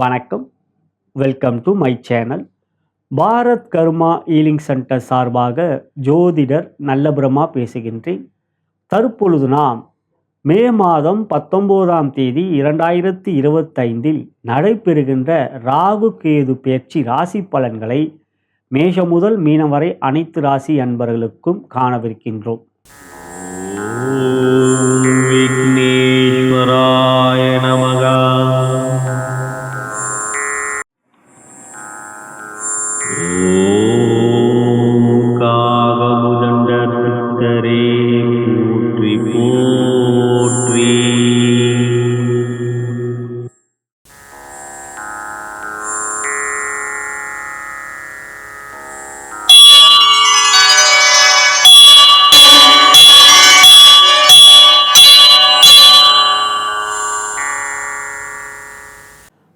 வணக்கம். Welcome to my channel. Bharat karma healing centre சார்பாக ஜோதிடர் நல்லபிரமா பேசுகின்றேன். தற்பொழுது நாம் மே மாதம் 19ஆம் தேதி 2025 நடைபெறுகின்ற ராகு கேது பெயர்ச்சி ராசி பலன்களை மேஷம் முதல் மீனம் வரை அனைத்து ராசி அன்பர்களுக்கும் காணவிருக்கின்றோம். விக்னேஸ்வராய நமக.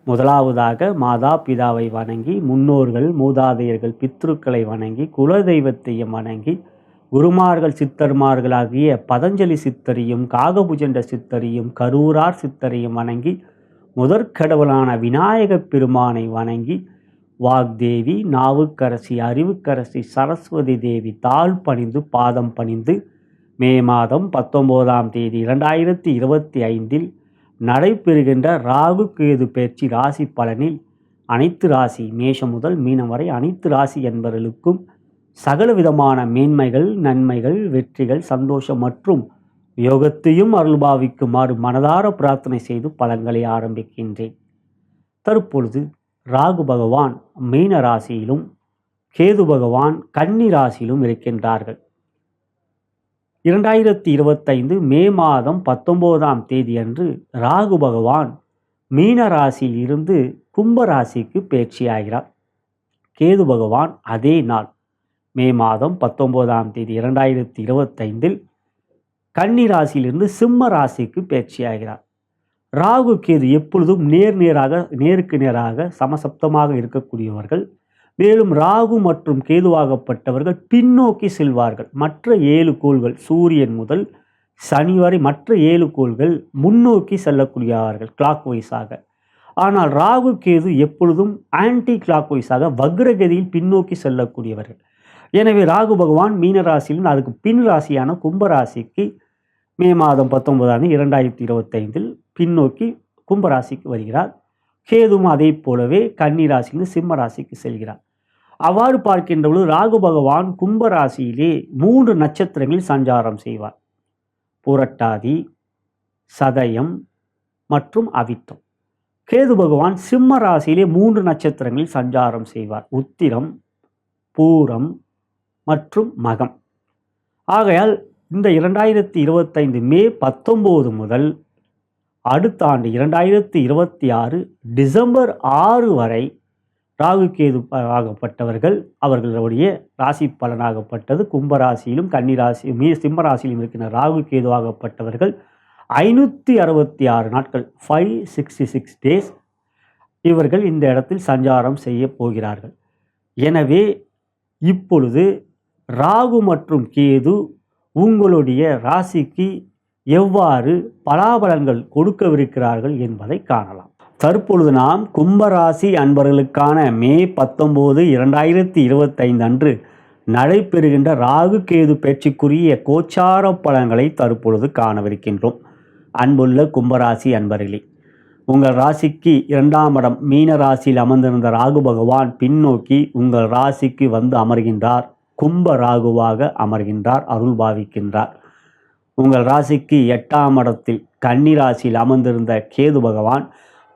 முதலாவதாக மாதா பிதாவை வணங்கி, முன்னோர்கள் மூதாதையர்கள் பித்ருக்களை வணங்கி, குலதெய்வத்தையும் வணங்கி, குருமார்கள் சித்தர்மார்களாகிய பதஞ்சலி சித்தரையும் காகபுஜண்ட சித்தரையும் கரூரார் சித்தரையும் வணங்கி, முதற்கடவுளான விநாயகப் பெருமானை வணங்கி, வாக்தேவி, நாவுக்கரசி, அறிவுக்கரசி, சரஸ்வதி தேவி தாழ் பணிந்து பாதம் பணிந்து மே மாதம் 19ஆம் தேதி 2025 நடைபெறுகின்ற ராகு கேது பெயர்ச்சி ராசி பலனில் அனைத்து ராசி மேஷம் முதல் மீனம் வரை அனைத்து ராசி என்பவர்களுக்கும் சகல விதமான மேன்மைகள், நன்மைகள், வெற்றிகள், சந்தோஷம் மற்றும் யோகத்தையும் அருள்பாவிக்குமாறு மனதார பிரார்த்தனை செய்து பலன்களை ஆரம்பிக்கின்றேன். தற்பொழுது ராகு பகவான் மீன ராசியிலும் கேது பகவான் கன்னி ராசியிலும் இருக்கின்றார்கள். 2025 மே மாதம் 19ஆம் தேதி அன்று ராகு பகவான் மீன ராசியில் இருந்து கும்ப ராசிக்கு பயிற்சியாகிறார். கேது பகவான் அதே நாள் மே மாதம் 19ஆம் தேதி 2025 கன்னி ராசியிலிருந்து சிம்ம ராசிக்கு பயிற்சியாகிறார். ராகு கேது எப்பொழுதும் நேருக்கு நேராக சமசப்தமாக இருக்கக்கூடியவர்கள். மேலும் ராகு மற்றும் கேதுவாகப்பட்டவர்கள் பின்னோக்கி செல்வார்கள். மற்ற 7 கோள்கள் சூரியன் முதல் சனி வரை மற்ற 7 கோள்கள் முன்னோக்கி செல்லக்கூடியவர்கள் கிளாக் வைஸாக. ஆனால் ராகு கேது எப்பொழுதும் ஆன்டி கிளாக் வைஸாக வக்ரகதியில் பின்னோக்கி செல்லக்கூடியவர்கள். எனவே ராகு பகவான் மீன ராசியிலும் அதுக்கு பின் ராசியான கும்பராசிக்கு மே மாதம் 19ஆம் 2025 பின்னோக்கி கும்பராசிக்கு வருகிறார். கேதுவும் அதே போலவே கன்னி ராசியிலிருந்து சிம்ம ராசிக்கு செல்கிறார். அவ்வாறு பார்க்கின்ற பொழுது ராகு பகவான் கும்பராசியிலே 3 நட்சத்திரங்களில் சஞ்சாரம் செய்வார். புரட்டாதி, சதயம் மற்றும் அவிட்டம். கேது பகவான் சிம்ம ராசியிலே 3 நட்சத்திரங்களில் சஞ்சாரம் செய்வார். உத்திரம், பூரம் மற்றும் மகம். ஆகையால் இந்த 2025 மே 19 முதல் அடுத்த ஆண்டு 2026 டிசம்பர் 6 வரை ராகு கேது ஆகப்பட்டவர்கள் அவர்களுடைய ராசி பலனாகப்பட்டது கும்பராசியிலும் கன்னிராசி சிம்ம ராசியிலும் இருக்கின்ற ராகு கேது ஆகப்பட்டவர்கள் 566 நாட்கள் 566 டேஸ் இவர்கள் இந்த இடத்தில் சஞ்சாரம் செய்ய போகிறார்கள். எனவே இப்பொழுது ராகு மற்றும் கேது உங்களுடைய ராசிக்கு எவ்வாறு பலாபலன்கள் கொடுக்கவிருக்கிறார்கள் என்பதை காணலாம். தற்பொழுது நாம் கும்பராசி அன்பர்களுக்கான மே 19, 2025 அன்று நடைபெறுகின்ற ராகு கேது பெயர்ச்சிக்குரிய கோச்சார பலன்களை தற்பொழுது காணவிருக்கின்றோம். அன்புள்ள கும்பராசி அன்பர்களே, உங்கள் ராசிக்கு 2ஆம் இடம் மீன ராசியில் அமர்ந்திருந்த ராகு பகவான் பின்னோக்கி உங்கள் ராசிக்கு வந்து அமர்கின்றார். கும்ப ராகுவாக அமர்கின்றார், அருள் பாவிக்கின்றார். உங்கள் ராசிக்கு 8ஆம் இடத்தில் கன்னி ராசியில் அமர்ந்திருந்த கேது பகவான்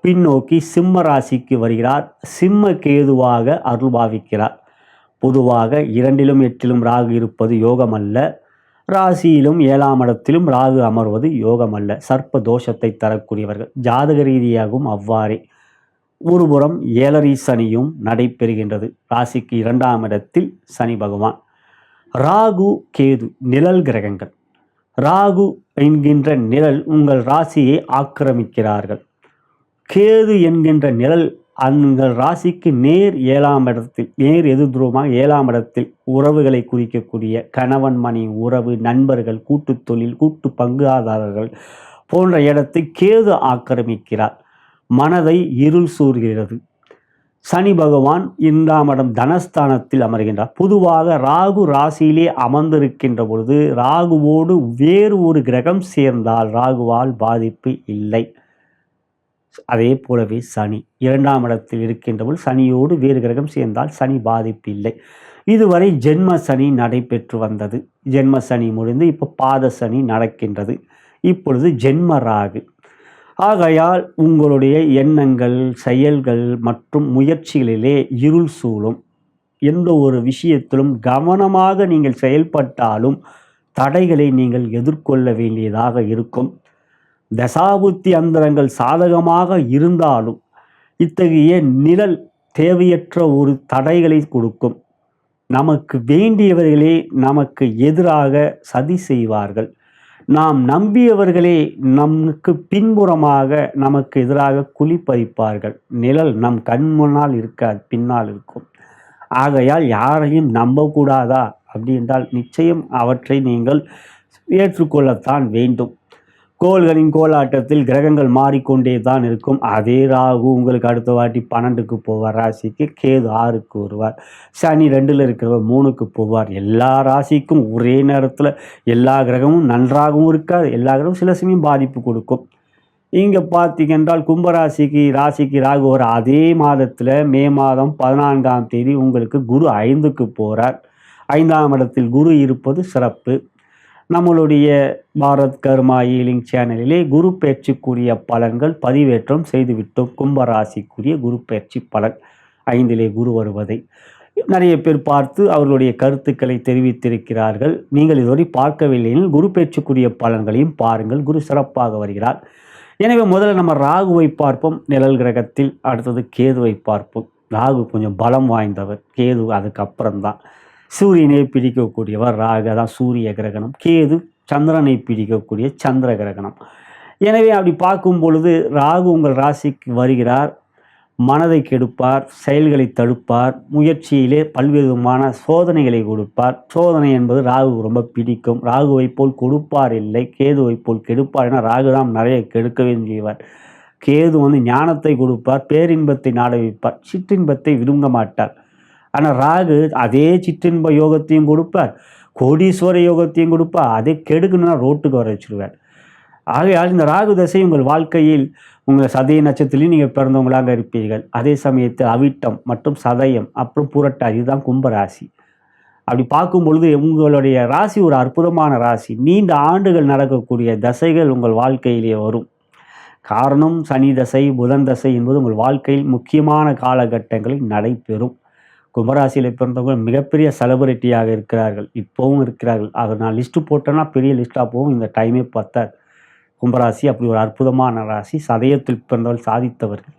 பின்னோக்கி சிம்ம ராசிக்கு வருகிறார். சிம்ம கேதுவாக அருள் பாவிக்கிறார். பொதுவாக 2லும் 8லும் ராகு இருப்பது யோகமல்ல. ராசியிலும் 7ஆம் இடத்திலும் ராகு அமர்வது யோகமல்ல. சர்ப்ப தோஷத்தை தரக்கூடியவர்கள். ஜாதக ரீதியாகவும் அவ்வாறே. ஒருபுறம் 7ரை சனியும் நடைபெறுகின்றது. ராசிக்கு 2ஆம் இடத்தில் சனி பகவான். ராகு கேது நிழல் கிரகங்கள். ராகு என்கின்ற நிழல் உங்கள் ராசியை ஆக்கிரமிக்கிறார்கள். கேது என்கின்ற நிழல் உங்கள் ராசிக்கு நேர் 7ஆம் இடத்தில் நேர் எதிர்துருவமாக 7ஆம் இடத்தில் உறவுகளை குறிக்கக்கூடிய கணவன் மனைவி உறவு, நண்பர்கள், கூட்டு தொழில், கூட்டு பங்குதாரர்கள் போன்ற இடத்தை கேது ஆக்கிரமிக்கிறார். மனதை இருள் சூழ்கிறது. சனி பகவான் 2ஆம் இடம் தனஸ்தானத்தில் அமர்கின்றார். பொதுவாக ராகு ராசியிலே அமர்ந்திருக்கின்ற பொழுது ராகுவோடு வேறு ஒரு கிரகம் சேர்ந்தால் ராகுவால் பாதிப்பு இல்லை. அதே போலவே சனி 2ஆம் இடத்தில் இருக்கின்ற பொழுது சனியோடு வேறு கிரகம் சேர்ந்தால் சனி பாதிப்பு இல்லை. இதுவரை ஜென்ம சனி நடைபெற்று வந்தது. ஜென்ம சனி முடிந்து இப்போ பாத சனி நடக்கின்றது. இப்பொழுது ஜென்ம ராகு. ஆகையால் உங்களுடைய எண்ணங்கள், செயல்கள் மற்றும் முயற்சிகளிலே இருள் சூழும். எந்த ஒரு விஷயத்திலும் கவனமாக நீங்கள் செயல்பட்டாலும் தடைகளை நீங்கள் எதிர்கொள்ள வேண்டியதாக இருக்கும். தசாபுத்தி அந்தரங்கள் சாதகமாக இருந்தாலும் இத்தகைய நிழல் தேவையற்ற ஒரு தடைகளை கொடுக்கும். நமக்கு வேண்டியவர்களே நமக்கு எதிராக சதி செய்வார்கள். நாம் நம்பியவர்களே நமக்கு பின்புறமாக நமக்கு எதிராக குழி பறிப்பார்கள். நிழல் நம் கண் முன்னால் இருக்காது, பின்னால் இருக்கும். ஆகையால் யாரையும் நம்பக்கூடாதா அப்படி என்றால் நிச்சயம் அவற்றை நீங்கள் ஏற்றுக்கொள்ளத்தான் வேண்டும். கோள்களின் கோலாட்டத்தில் கிரகங்கள் மாறிக்கொண்டே தான் இருக்கும். அதே ராகு உங்களுக்கு அடுத்த வாட்டி 12க்கு போவார் ராசிக்கு, கேது 6க்கு வருவார், சனி 2ல் இருக்கிறவர் 3க்கு போவார். எல்லா ராசிக்கும் ஒரே நேரத்தில் எல்லா கிரகமும் நன்றாகவும் இருக்காது, எல்லா கிரகமும் சில சமயம் பாதிப்பு கொடுக்கும். இங்கே பார்த்தீங்கன்றால் ராசிக்கு ராகு வர அதே மாதத்தில் மே மாதம் 14ஆம் தேதி உங்களுக்கு குரு 5க்கு போகிறார். 5ஆம் இடத்தில் குரு இருப்பது சிறப்பு. நம்மளுடைய பாரத் கர்மா ஹீலிங் சேனலிலே குரு பயிற்சிக்குரிய பலன்கள் பதிவேற்றம் செய்துவிட்டோம். கும்பராசிக்குரிய குரு பயிற்சி பலன் 5லே குரு வருவதை நிறைய பேர் பார்த்து அவர்களுடைய கருத்துக்களை தெரிவித்திருக்கிறார்கள். நீங்கள் இதுவரை பார்க்கவில்லை எனில் குரு பயிற்சிக்குரிய பலன்களையும் பாருங்கள். குரு சிறப்பாக வருகிறார். எனவே முதல்ல நம்ம ராகுவை பார்ப்போம் நிழல் கிரகத்தில். அடுத்தது கேதுவை பார்ப்போம். ராகு கொஞ்சம் பலம் வாய்ந்தவர், கேது அதுக்கப்புறம்தான். சூரியனை பிடிக்கக்கூடியவர் ராகு, தான் சூரிய கிரகணம். கேது சந்திரனை பிடிக்கக்கூடிய சந்திர கிரகணம். எனவே அப்படி பார்க்கும் பொழுது ராகு உங்கள் ராசிக்கு வருகிறார். மனதை கெடுப்பார், செயல்களை தடுப்பார், முயற்சியிலே பல்வேறு விதமான சோதனைகளை கொடுப்பார். சோதனை என்பது ராகு ரொம்ப பிடிக்கும். ராகுவை போல் கொடுப்பார் இல்லை, கேதுவை போல் கெடுப்பார். ஏன்னா ராகு தான் நிறைய கெடுக்கவே செய்வார். கேது ஞானத்தை கொடுப்பார், பேரின்பத்தை நாட வைப்பார், சிற்றின்பத்தை விரும்ப மாட்டார். ஆனால் ராகு அதே சிற்றின்ப யோகத்தையும் கொடுப்பார், கோடீஸ்வர யோகத்தையும் கொடுப்பார். அதை கெடுக்கணும்னா ரோட்டுக்கு வர வச்சுருவார். ஆகையால் இந்த ராகு தசை உங்கள் வாழ்க்கையில் உங்கள் சதய நட்சத்திலையும் நீங்கள் பிறந்தவங்களாக இருப்பீர்கள். அதே சமயத்தில் அவிட்டம் மற்றும் சதயம் அப்புறம் புரட்டாதி, இதுதான் கும்பராசி. அப்படி பார்க்கும் பொழுது உங்களுடைய ராசி ஒரு அற்புதமான ராசி. நீண்ட ஆண்டுகள் நடக்கக்கூடிய தசைகள் உங்கள் வாழ்க்கையிலே வரும். காரணம் சனி தசை, புதன் தசை என்பது உங்கள் வாழ்க்கையில் முக்கியமான காலகட்டங்களில் நடைபெறும். கும்பராசியில் பிறந்தவங்க மிகப்பெரிய செலிபிரிட்டியாக இருக்கிறார்கள், இப்போவும் இருக்கிறார்கள். அதை நான் லிஸ்ட்டு போட்டேன்னா பெரிய லிஸ்ட்டாக போகும், இந்த டைமே பார்த்தார். கும்பராசி அப்படி ஒரு அற்புதமான ராசி. சதயத்தில் பிறந்தவர்கள் சாதித்தவர்கள்.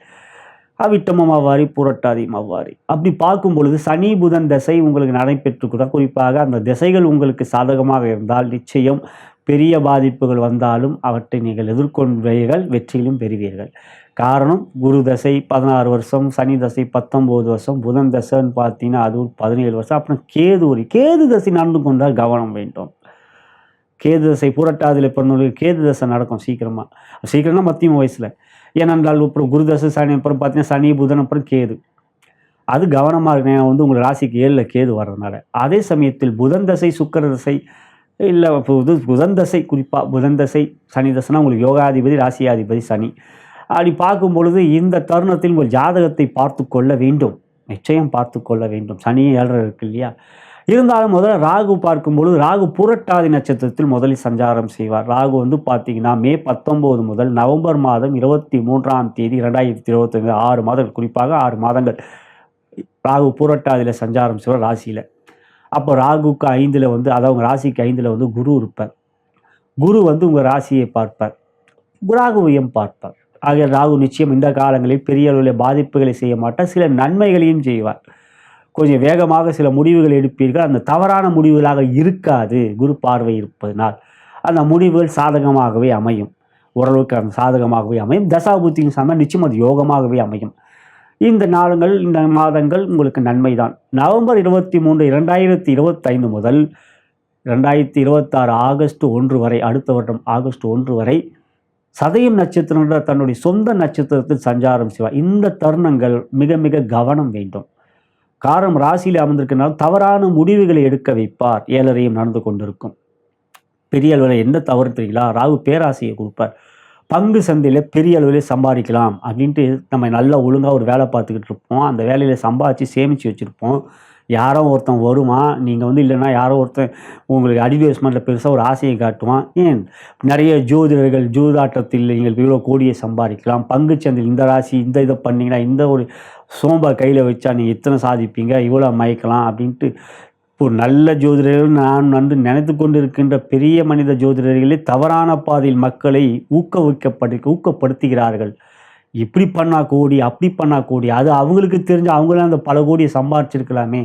அவிட்டமும் அவ்வாறு, புரட்டாதியும் அவ்வாறு. அப்படி பார்க்கும் பொழுது சனி புதன் தசை உங்களுக்கு நடைபெற்றுக்கூட, குறிப்பாக அந்த திசைகள் உங்களுக்கு சாதகமாக இருந்தால் நிச்சயம் பெரிய பாதிப்புகள் வந்தாலும் அவற்றை நீங்கள் எதிர்கொள்வீர்கள், வெற்றியிலும் பெறுவீர்கள். காரணம் குரு தசை 16 வருஷம், சனி தசை 19 வருஷம், புதன் தசைன்னு பார்த்தீங்கன்னா அது 17 வருஷம். அப்புறம் கேது தசை நடந்து கொண்டால் கவனம் வேண்டும். கேது தசை புரட்டாதியில் பிறந்தவங்களுக்கு கேது தசை நடக்கும் சீக்கிரம்னா மத்தியம வயசில். ஏனென்றால் அப்புறம் குரு தசை சனி, அப்புறம் பார்த்தீங்கன்னா சனி புதன் அப்புறம் கேது. அது கவனமாக இருக்கு. உங்கள் ராசிக்கு 7ல் கேது வர்றதுனால. அதே சமயத்தில் புதன் தசை சுக்கிர தசை இல்லை, புதன் தசை, குறிப்பாக புதன் தசை சனி தசைனா உங்களுக்கு யோகாதிபதி ராசியாதிபதி சனி. அப்படி பார்க்கும் பொழுது இந்த தருணத்தில் உங்கள் ஜாதகத்தை பார்த்து கொள்ள வேண்டும், நிச்சயம் பார்த்து கொள்ள வேண்டும். சனி 7 இருக்கு இல்லையா. இருந்தாலும் முதல்ல ராகு பார்க்கும் பொழுது ராகு புரட்டாதி நட்சத்திரத்தில் முதலில் சஞ்சாரம் செய்வார். ராகு பார்த்தீங்கன்னா மே 19 முதல் நவம்பர் மாதம் 23ஆம் தேதி 2025 6 மாதங்கள், குறிப்பாக 6 மாதங்கள் ராகு புரட்டாதியில் சஞ்சாரம் செய்வார் ராசியில். அப்போ ராகுக்கு 5ல் அதாவது உங்கள் ராசிக்கு 5ல் குரு இருப்பார். குரு உங்கள் ராசியை பார்ப்பார், ராகுவையும் பார்ப்பார். ஆகிய ராகு நிச்சயம் இந்த காலங்களில் பெரிய அளவில் பாதிப்புகளை செய்ய மாட்டார், சில நன்மைகளையும் செய்வார். கொஞ்சம் வேகமாக சில முடிவுகள் எடுப்பீர்கள், அந்த தவறான முடிவுகளாக இருக்காது. குரு பார்வை இருப்பதனால் அந்த முடிவுகள் சாதகமாகவே அமையும், ஓரளவுக்கு அந்த சாதகமாகவே அமையும். தசாபுத்தியும் சம நிச்சயம் அது யோகமாகவே அமையும். இந்த நாளுங்கள், இந்த மாதங்கள் உங்களுக்கு நன்மை தான். நவம்பர் 23, 2025 முதல் 2026 ஆகஸ்ட் 1 வரை, அடுத்த வருடம் ஆகஸ்ட் 1 வரை சதயம் நட்சத்திரன்ற தன்னுடைய சொந்த நட்சத்திரத்தில் சஞ்சாரம் செய்வார். இந்த தருணங்கள் மிக மிக கவனம் வேண்டும். காரணம் ராசியில் அமர்ந்திருக்கிறனால தவறான முடிவுகளை எடுக்க வைப்பார். 7:30 நடந்து கொண்டிருக்கும். பெரிய அளவில் என்ன தவறு தெரியுங்களா? ராகு பேராசையை கொடுப்பார். பங்கு சந்தையில் பெரிய அளவில் சம்பாதிக்கலாம் அப்படின்ட்டு நம்ம நல்லா ஒழுங்காக ஒரு வேலை பார்த்துக்கிட்டு இருப்போம். அந்த வேலையில் சம்பாதிச்சு சேமித்து வச்சுருப்போம். யாரோ ஒருத்தன் வருவான், நீங்கள் இல்லைன்னா யாரோ ஒருத்தன் உங்களுக்கு அட்வர்டைஸ்மெண்ட்டில் பெருசாக ஒரு ஆசையை காட்டுவான். ஏன் நிறைய ஜோதிடர்கள் ஜோதிடாட்டத்தில் நீங்கள் இவ்வளோ கோடியை சம்பாதிக்கலாம், பங்கு சந்தையில் இந்த ராசி இந்த இதை பண்ணிங்கன்னா இந்த ஒரு சோம்பை கையில் வச்சா நீங்கள் இத்தனை சாதிப்பீங்க, இவ்வளோ மயக்கலாம் அப்படின்ட்டு ஒரு நல்ல ஜோதிடர்கள் நான் நினைத்து கொண்டு இருக்கின்ற பெரிய மனித ஜோதிடர்களே தவறான பாதையில் மக்களை ஊக்கப்படுத்துகிறார்கள். இப்படி பண்ணா கோடி, அப்படி பண்ணா கோடி, அது அவங்களுக்கு தெரிஞ்சு அவங்களும் அந்த பல கோடியை சம்பாதிச்சிருக்கலாமே.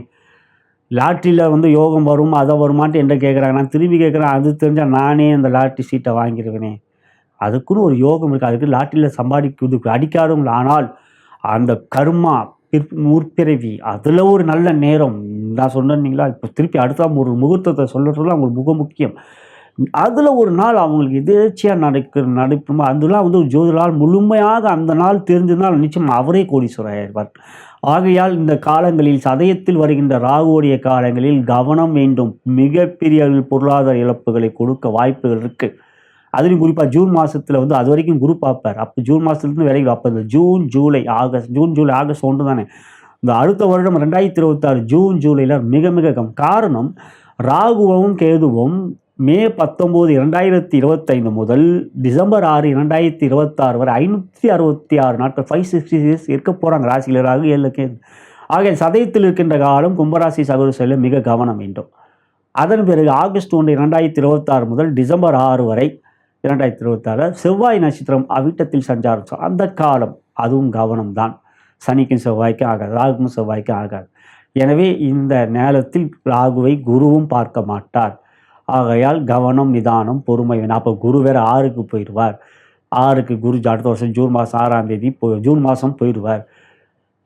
லாட்ரியில் யோகம் வரும் அதை வருமான்ட்டு என்ன கேட்குறாங்க. நான் திரும்பி கேட்குறேன், அது தெரிஞ்சால் நானே அந்த லாட்ரி சீட்டை வாங்கிடுவேனே. அதுக்குன்னு ஒரு யோகம் இருக்குது. அதுக்கு லாட்ரியில் சம்பாதிக்கிறதுக்கு அடிக்காதும். ஆனால் அந்த கர்மா முற்பிறவி அதில் ஒரு நல்ல நேரம் நான் சொன்னீங்களா, இப்போ திருப்பி அடுத்த ஒரு முகூர்த்தத்தை சொல்லுறதுல அவங்களுக்கு மிக முக்கியம். அதில் ஒரு நாள் அவங்களுக்கு எதேர்ச்சியாக நடக்கும். அதெல்லாம் ஒரு ஜோதிடரால் முழுமையாக அந்த நாள் தெரிஞ்சதுனால் நிச்சயம் அவரே கோடீஸ்வரர் ஆயிடுவார். ஆகையால் இந்த காலங்களில் சதயத்தில் வருகின்ற ராகுவோடைய காலங்களில் கவனம் வேண்டும். மிகப்பெரிய பொருளாதார இழப்புகளை கொடுக்க வாய்ப்புகள் இருக்குது. அதுலேயும் குறிப்பாக ஜூன் மாதத்தில் அது வரைக்கும் குரு பார்ப்பார். அப்போ ஜூன் மாதத்துலேருந்து வேலைக்கு அப்போ இந்த ஜூன் ஜூலை ஆகஸ்ட் ஒன்று தானே. இந்த அடுத்த வருடம் 2026 ஜூன் ஜூலையில் மிக மிக காரணம் ராகுவும் கேதுவும் மே 19, 2025 முதல் டிசம்பர் 6, 2026 வரை 566 நாட்கள் 560 days இருக்க போகிறாங்க. ராசியில் ராகு 7 கேது. ஆகிய சதயத்தில் இருக்கின்ற காலம் கும்பராசி சகோதர மிக கவனம் வேண்டும். அதன் பிறகு ஆகஸ்ட் 1, 2026 முதல் டிசம்பர் 6 வரை 2026 செவ்வாய் நட்சத்திரம் அவிட்டத்தில் சஞ்சாரம். அந்த காலம் அதுவும் கவனம்தான். சனிக்கும் செவ்வாய்க்கும் ஆகாது, ராகுக்கும் செவ்வாய்க்கும் ஆகாது. எனவே இந்த நேரத்தில் ராகுவை குருவும் பார்க்க மாட்டார். ஆகையால் கவனம், நிதானம், பொறுமை வேணும். அப்போ குரு வேறு 6க்கு போயிடுவார். 6க்கு குரு அடுத்த வருஷம் ஜூன் மாதம் 6ஆம் தேதி ஜூன் மாதம் போயிடுவார்.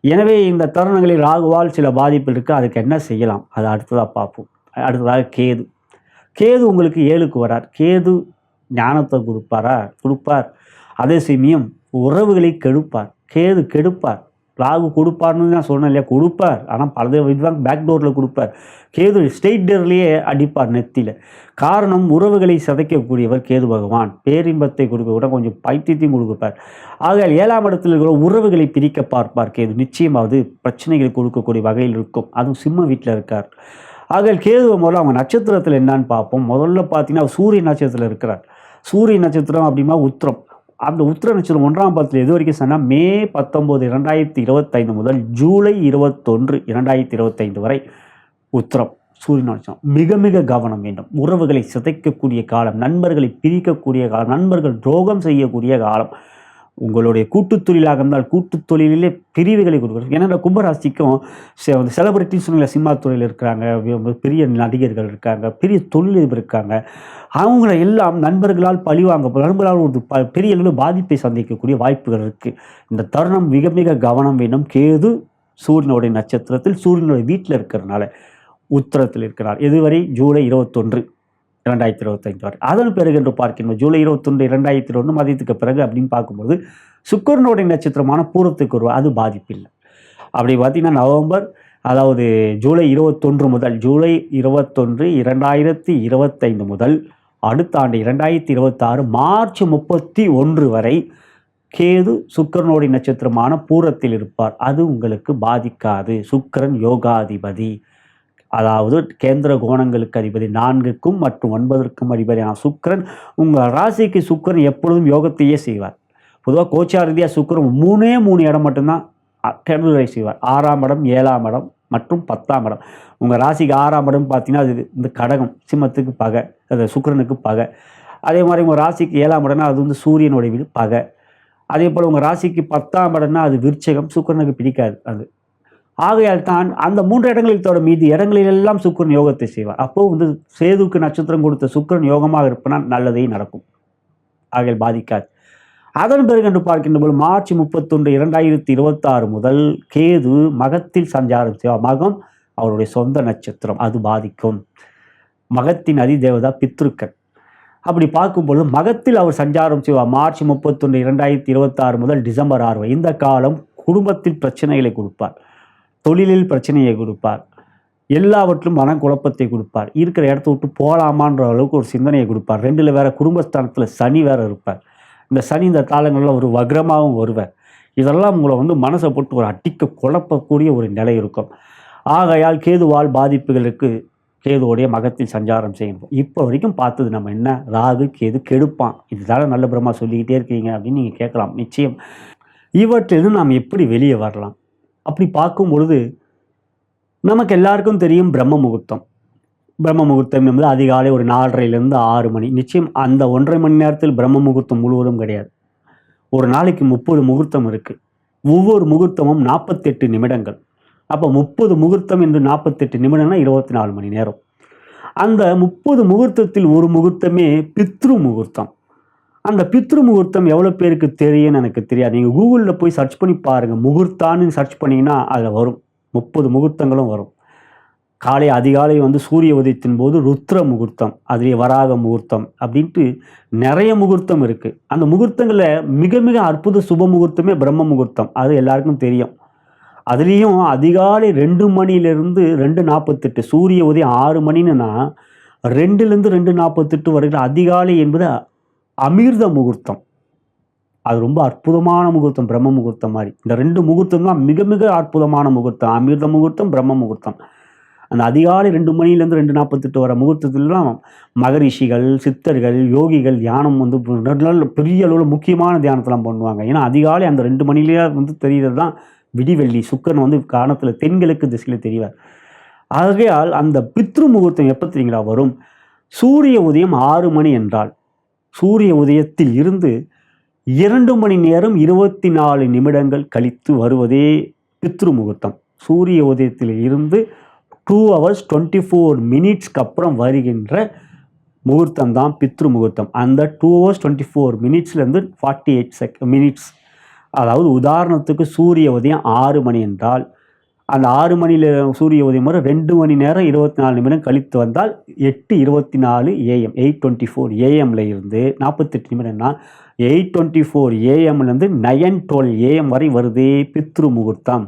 எனவே இந்த தருணங்களில் ராகுவால் சில பாதிப்பு இருக்குது. அதுக்கு என்ன செய்யலாம் அதை அடுத்ததாக பார்ப்போம். அடுத்ததாக கேது உங்களுக்கு 7க்கு வரார். கேது ஞானத்தை கொடுப்பார். அதே சமயம் உறவுகளை கெடுப்பார். கேது கெடுப்பார். ராகு கொடுப்பார்னு நான் சொன்னேன் இல்லையா, கொடுப்பார். ஆனால் பல விதம் பேக் டோரில் கொடுப்பார். கேது ஸ்ட்ரெயிட் டோர்லேயே அடிப்பார் நெத்தியில். காரணம் உறவுகளை சிதைக்கக்கூடியவர் கேது பகவான். பேரின்பத்தை கொடுக்க கூட கொஞ்சம் பைத்தியத்தையும் கொடுப்பார். ஆகையால் 7ஆம் இடத்தில் இருக்கிற உறவுகளை பிரிக்க பார்ப்பார் கேது. நிச்சயமாவது பிரச்சனைகள் கொடுக்கக்கூடிய வகையில் இருக்கும். அதுவும் சிம்ம வீட்டில் இருக்கார். ஆகையால் கேதுவை முதல்ல அவங்க நட்சத்திரத்தில் என்னான்னு பார்ப்போம். முதல்ல பார்த்தீங்கன்னா சூரிய நட்சத்திரத்தில் இருக்கிறார். சூரிய நட்சத்திரம் அப்படின்னா உத்திரம். அந்த உத்திர நட்சத்திரம் 1ஆம் பாதத்தில் எது வரைக்கும் சொன்னால் மே 19, 2025 முதல் ஜூலை 21, 2025 வரை உத்திரம் சூரிய நட்சத்திரம். மிக மிக கவனம் வேண்டும். உறவுகளை சிதைக்கக்கூடிய காலம், நண்பர்களை பிரிக்கக்கூடிய காலம், நண்பர்கள் துரோகம் செய்யக்கூடிய காலம். உங்களுடைய கூட்டுத் தொழிலாக இருந்தால் கூட்டுத் தொழிலே பிரிவுகளை கொடுக்குறது. ஏன்னா கும்பராசிக்கும் செலிபிரிட்டின்னு சொன்னீங்க, சினிமா துறையில் இருக்கிறாங்க, பெரிய நடிகர்கள் இருக்காங்க, பெரிய தொழிலதிபர் இருக்காங்க. அவங்கள எல்லாம் நண்பர்களால் பழிவாங்க, நண்பர்களால் ஒரு பெரிய அளவில் பாதிப்பை சந்திக்கக்கூடிய வாய்ப்புகள் இருக்குது. இந்த தருணம் மிக மிக கவனம் வேண்டும். கேது சூரியனுடைய நட்சத்திரத்தில் சூரியனுடைய வீட்டில் இருக்கிறதுனால உத்திரத்தில் இருக்கிறார். இதுவரை ஜூலை 21, 2025 வரை. அதன் பிறகு என்று பார்க்கணும் ஜூலை 21, 2021 மதியத்துக்கு பிறகு அப்படின்னு பார்க்கும்போது சுக்கிரனுடைய நட்சத்திரமான பூரத்துக்கு வருவார். அது பாதிப்பில்லை. அப்படி பார்த்தீங்கன்னா நவம்பர், அதாவது ஜூலை 21 முதல் ஜூலை 21, 2025 முதல் அடுத்த ஆண்டு 2026 மார்ச் 31 வரை கேது சுக்கிரனுடைய நட்சத்திரமான பூரத்தில் இருப்பார். அது உங்களுக்கு பாதிக்காது. சுக்கிரன் யோகாதிபதி, அதாவது கேந்திர கோணங்களுக்கு அதிபதி, 4க்கும் மற்றும் 9க்கும் அதிபதியான சுக்கிரன். உங்கள் ராசிக்கு சுக்கிரன் எப்பொழுதும் யோகத்தையே செய்வார். பொதுவாக கோச்சார ரீதியாக சுக்கிரன் 3 இடம் மட்டும்தான் கெடுதலை செய்வார். 6ஆம் இடம், 7ஆம் இடம் மற்றும் 10ஆம் இடம். உங்கள் ராசிக்கு 6ஆம் இடம் பார்த்தீங்கன்னா அது இந்த கடகம், சிம்மத்துக்கு பகை, அது சுக்கிரனுக்கு பகை. அதே மாதிரி உங்கள் ராசிக்கு 7ஆம் இடம்னா அது சூரியனுடைய வீடு, பகை. அதே போல் உங்கள் ராசிக்கு 10ஆம் இடம்னா அது விருச்சகம், சுக்கிரனுக்கு பிடிக்காது அது. ஆகையால் தான் அந்த 3 இடங்களில் தவிர மீதி இடங்களிலெல்லாம் சுக்கிரன் யோகத்தை செய்வார். அப்போது சேதுக்கு நட்சத்திரம் கொடுத்த சுக்கிரன் யோகமாக இருப்பனா நல்லதே நடக்கும். ஆகையால் பாதிக்காது. அதன் பிறகு என்று பார்க்கின்ற போது மார்ச் 31, 2026 முதல் கேது மகத்தில் சஞ்சாரம் செய்வார். மகம் அவருடைய சொந்த நட்சத்திரம், அது பாதிக்கும். மகத்தின் அதிதேவதா பித்ருக்கள். அப்படி பார்க்கும்பொழுது மகத்தில் அவர் சஞ்சாரம் செய்வார். மார்ச் 31, 2026 முதல் டிசம்பர் 6 இந்த காலம் குடும்பத்தில் பிரச்சனைகளை கொடுப்பார், தொழிலில் பிரச்சனையை கொடுப்பார், எல்லாவற்றிலும் மனக்குழப்பத்தை கொடுப்பார், இருக்கிற இடத்த விட்டு போகலாமான்ற அளவுக்கு ஒரு சிந்தனையை கொடுப்பார். 2ல் வேற குடும்பஸ்தானத்தில் சனி வேற இருப்பார். இந்த சனி இந்த காலங்களில் ஒரு வக்ரமாகவும் வருவார். இதெல்லாம் உங்களை மனசை போட்டு ஒரு அடிக்க குழப்பக்கூடிய ஒரு நிலை இருக்கும். ஆகையால் கேதுவால் பாதிப்புகளுக்கு கேதுவோடைய மகத்தில் சஞ்சாரம் செய்யணும். இப்போ வரைக்கும் பார்த்தது நம்ம என்ன, ராகு கேது கெடுப்பான், இதுதான நல்ல பிரம்மா சொல்லிக்கிட்டே இருக்கீங்க அப்படின்னு நீங்கள் கேட்கலாம். நிச்சயம் இவற்றிலிருந்து நாம் எப்படி வெளியே வரலாம்? அப்படி பார்க்கும் பொழுது நமக்கு எல்லாருக்கும் தெரியும் பிரம்ம முகூர்த்தம். பிரம்ம முகூர்த்தம் என்பது அதிகாலை ஒரு 4:30லேருந்து 6 மணி. நிச்சயம் அந்த 1.5 மணி நேரத்தில் பிரம்ம முகூர்த்தம் முழுவதும் கிடையாது. ஒரு நாளைக்கு 30 முகூர்த்தம் இருக்குது. ஒவ்வொரு முகூர்த்தமும் 48 நிமிடங்கள். அப்போ 30 முகூர்த்தம் என்று 48 நிமிடம்னா 24 மணி நேரம். அந்த 30 முகூர்த்தத்தில் ஒரு முகூர்த்தமே பித்ரு முகூர்த்தம். அந்த பித்ரு முகூர்த்தம் எவ்வளோ பேருக்கு தெரியும்னு எனக்கு தெரியாது. நீங்கள் கூகுளில் போய் சர்ச் பண்ணி பாருங்கள், முகூர்த்தான்னு சர்ச் பண்ணிங்கன்னா அதில் வரும், 30 முகூர்த்தங்களும் வரும். காலை அதிகாலை சூரிய உதயத்தின் போது ருத்ர முகூர்த்தம், அதுலேயே வராக முகூர்த்தம் அப்படின்ட்டு நிறைய முகூர்த்தம் இருக்குது. அந்த முகூர்த்தங்களில் மிக மிக அற்புத சுப முகூர்த்தமே பிரம்ம முகூர்த்தம், அது எல்லாருக்கும் தெரியும். அதுலேயும் அதிகாலை 2 மணிலேருந்து 2:48, சூரிய உதயம் 6 மணின்னா 2லேருந்து 2:48 வரைக்கும் அதிகாலை என்பது அமிர்த முகூர்த்தம். அது ரொம்ப அற்புதமான முகூர்த்தம், பிரம்ம முகூர்த்தம் மாதிரி. இந்த 2 முகூர்த்தம் தான் மிக மிக அற்புதமான முகூர்த்தம், அமிர்த முகூர்த்தம், பிரம்ம முகூர்த்தம். அந்த அதிகாலை 2 மணிலேருந்து 2:48 வர முகூர்த்தத்திலாம் மகரிஷிகள், சித்தர்கள், யோகிகள் தியானம் பெரிய அளவில் முக்கியமான தியானத்தெல்லாம் பண்ணுவாங்க. ஏன்னா அதிகாலை அந்த 2 மணிலேயே தெரிகிறது தான் விடிவெள்ளி. சுக்கரன் காணத்தில் தென்கிழக்கு திசையில் தெரிவார். ஆகையால் அந்த பித்ரு முகூர்த்தம் எப்போ தெரியுங்களா வரும்? சூரிய உதயம் 6 மணி என்றால் சூரிய உதயத்தில் இருந்து 2 மணி நேரம் 24 நிமிடங்கள் கழித்து வருவதே பித்ரு முகூர்த்தம். சூரிய உதயத்தில் இருந்து 2 hours 24 minutesக்கு அப்புறம் வருகின்ற முகூர்த்தம் தான் பித்ரு முகூர்த்தம். அந்த 2 hours 24 minutesலேருந்து 48 minutes, அதாவது உதாரணத்துக்கு சூரிய உதயம் 6 மணி என்றால் அந்த 6 மணியில் சூரிய உதயம் வரை 2 மணி நேரம் 24 நிமிடம் கழித்து வந்தால் 8:24 AM, 8:24 AMல இருந்து 48 நிமிடம்னா 8:24 AMலேருந்து 9:12 AM வரை வருதே பித்ரு முகூர்த்தம்.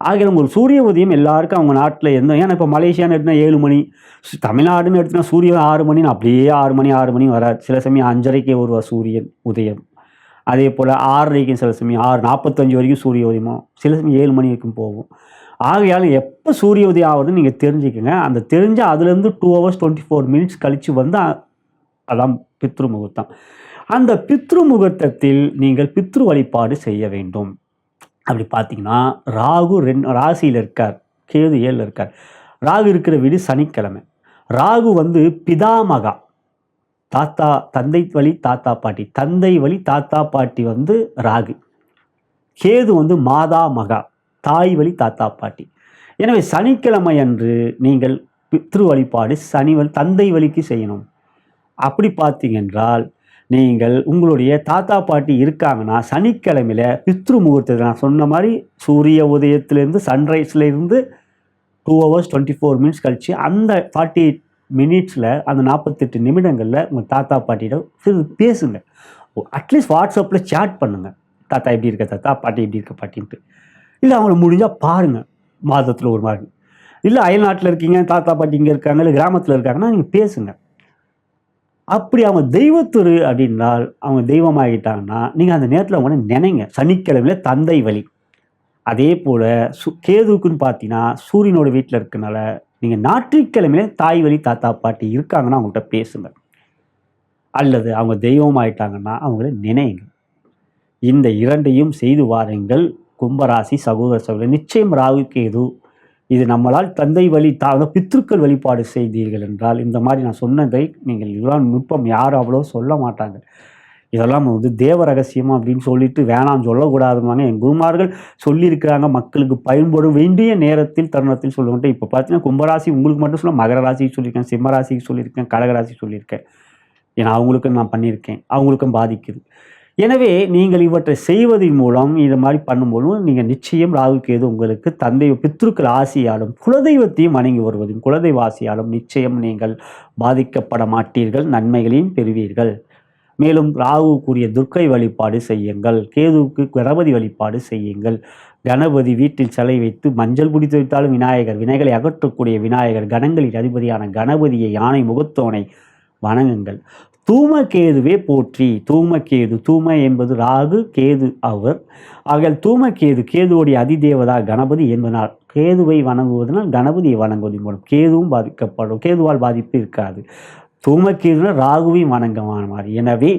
ஆகிய உங்களுக்கு சூரிய உதயம் எல்லாருக்கும் அவங்க நாட்டில் ஏன்னா இப்போ மலேசியான்னு எடுத்தினா 7 மணி, தமிழ்நாடுன்னு எடுத்தினா சூரியன் 6 மணின்னு அப்படியே 6 மணி வராது. சில சமயம் 5:30 வருவார் சூரியன் உதயம். அதே போல் 6:30 சில சமயம் 6:45 வரைக்கும் சூரிய உதயமும், சில சமயம் 7 மணி வரைக்கும் போகும். ஆகையால் எப்போ சூரிய உதயம் ஆகுதுன்னு நீங்கள் தெரிஞ்சுக்கோங்க. அந்த தெரிஞ்சால் அதுலேருந்து 2 hours 24 minutes கழித்து அதான் பித்ரு முகூர்த்தம். அந்த பித்ரு முகூர்த்தத்தில் நீங்கள் பித்ரு வழிபாடு செய்ய வேண்டும். அப்படி பார்த்தீங்கன்னா ராகு ராசியில் இருக்கார், கேது 7ல் இருக்கார். ராகு இருக்கிற வீடு சனிக்கிழமை. ராகு பிதாமகா, தாத்தா, தந்தை வழி தாத்தா பாட்டி, தந்தை வழி தாத்தா பாட்டி ராகு. கேது மாதா மகா, தாய் வழி தாத்தா பாட்டி. எனவே சனிக்கிழமை அன்று நீங்கள் பித்ரு வழிபாடு தந்தை வழிக்கு செய்யணும். அப்படி பார்த்தீங்கன்றால் நீங்கள் உங்களுடைய தாத்தா பாட்டி இருக்காங்கன்னா சனிக்கிழமையில் பித்ரு முகூர்த்தத்தில் நான் சொன்ன மாதிரி சூரிய உதயத்திலேருந்து சன்ரைஸ்லேருந்து 2 hours 24 minutes கழித்து அந்த 48 minutesல அந்த 48 நிமிடங்களில் உங்கள் தாத்தா பாட்டியிடம் பேசுங்க. அட்லீஸ்ட் வாட்ஸ்அப்பில் சேட் பண்ணுங்கள், தாத்தா எப்படி இருக்க தாத்தா, பாட்டி எப்படி இருக்க பாட்டின்ட்டு. இல்லை அவங்கள முடிஞ்சால் பாருங்கள், மாதத்தில் ஒரு மாதிரி. இல்லை அயல்நாட்டில் இருக்கீங்க, தாத்தா பாட்டி இங்கே இருக்காங்க, இல்லை கிராமத்தில் இருக்காங்கன்னா நீங்கள் பேசுங்க. அப்படி அவங்க தெய்வத்துரு அப்படின்னால் அவங்க தெய்வமாகிட்டாங்கன்னா நீங்கள் அந்த நேரத்தில் அவங்க நினைங்க. சனிக்கிழமையில் தந்தை வழி. அதே போல் கேதுக்குன்னு பார்த்தீங்கன்னா சூரியனோட வீட்டில் இருக்கனால நீங்கள் ஞாயிற்றுக்கிழமையிலே தாய் வழி தாத்தா பாட்டி இருக்காங்கன்னா அவங்கள்ட்ட பேசுங்க. அல்லது அவங்க தெய்வமாயிட்டாங்கன்னா அவங்கள நினைங்க. இந்த 2ஐயும் செய்து வாருங்கள் கும்பராசி சகோதர சகோதரி. நிச்சயம் ராகு கேது இது நம்மளால் தந்தை வழி பித்ருக்கள் வழிபாடு செய்தீர்கள் என்றால் இந்த மாதிரி நான் சொன்னதை நீங்கள் இதெல்லாம் நுட்பம் யாரும் அவ்வளோ சொல்ல மாட்டாங்க. இதெல்லாம் தேவ ரகசியம் அப்படின்னு சொல்லிட்டு வேணாம் சொல்லக்கூடாதுன்னு என் குருமார்கள் சொல்லியிருக்கிறாங்க. மக்களுக்கு பயன்படும் வேண்டிய நேரத்தில் தருணத்தில் சொல்லுவேன். இப்போ பார்த்தீங்கன்னா கும்பராசி உங்களுக்கு மட்டும் சொல்ல, மகர ராசிக்கு சொல்லியிருக்கேன், சிம்ம ராசிக்கு சொல்லியிருக்கேன், கடகராசிக்கு சொல்லியிருக்கேன். ஏன்னா அவங்களுக்கும் நான் பண்ணியிருக்கேன், அவங்களுக்கும் பாதிக்குது. எனவே நீங்கள் இவற்றை செய்வதன் மூலம் இது மாதிரி பண்ணும்போதும் நீங்கள் நிச்சயம் ராகு கேது உங்களுக்கு தந்தை பித்ருக்கள் ஆசியாலும் குலதெய்வத்தையும் வணங்கி வருவதும் குலதெய்வ ஆசியாலும் நிச்சயம் நீங்கள் பாதிக்கப்பட மாட்டீர்கள், நன்மைகளையும் பெறுவீர்கள். மேலும் ராகுக்குரிய துர்க்கை வழிபாடு செய்யுங்கள், கேதுவுக்கு கணபதி வழிபாடு செய்யுங்கள். கணபதி வீட்டில் சிலை வைத்து மஞ்சள் பிடித்து வைத்தாலும் விநாயகர், வினைகளை அகற்றக்கூடிய விநாயகர், கணங்களின் அதிபதியான கணபதியை, யானை முகத்தோனை வணங்குங்கள். தூமகேதுவே போற்றி. தூமகேது, தூம என்பது ராகு, கேது அவர். ஆகையால் தூமகேது, கேதுவோடைய அதிதேவதா கணபதி என்பதனால் கேதுவை வணங்குவதனால் கணபதியை வணங்குவதன் மூலம் கேதுவும் பாதிக்கப்படும், கேதுவால் பாதிப்பு இருக்காது. தூமகேதுனா ராகுவையும் வணங்கமான மாதிரி. எனவே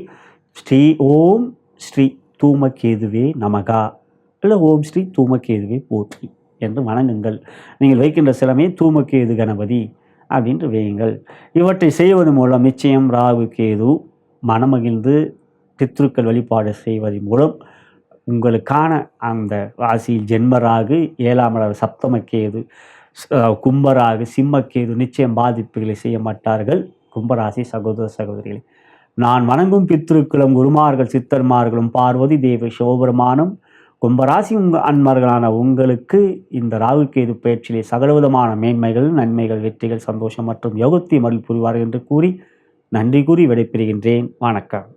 ஸ்ரீ ஓம் ஸ்ரீ தூமகேதுவே நமகா இல்லை ஓம் ஸ்ரீ தூமகேதுவே போற்றி என்று வணங்குங்கள். நீங்கள் வைக்கின்ற சிலமே தூமகேது கணபதி அப்படின்ட்டு வையுங்கள். இவற்றை செய்வதன் மூலம் நிச்சயம் ராகு கேது மனமகிழ்ந்து பித்ருக்கள் வழிபாடு செய்வதன் மூலம் உங்களுக்கான அந்த ராசியில் ஜென்மராகு, 7ஆம் இடம் சப்தமக்கேது, கும்பராகு, சிம்மக்கேது நிச்சயம் பாதிப்புகளை செய்ய மாட்டார்கள். கும்பராசி சகோதர சகோதரிகளை, நான் வணங்கும் பித்ருக்களும் குருமார்கள் சித்தர்மார்களும் பார்வதி தேவி சிவபெருமானும் கும்பராசி அன்மர்களான உங்களுக்கு இந்த ராகு கேது பயிற்சியிலே சகலவிதமான மேன்மைகள், நன்மைகள், வெற்றிகள், சந்தோஷம் மற்றும் யோகத்தை மருள் புரிவார்கள் என்று கூறி நன்றி கூறி விடைபெறுகின்றேன். வணக்கம்.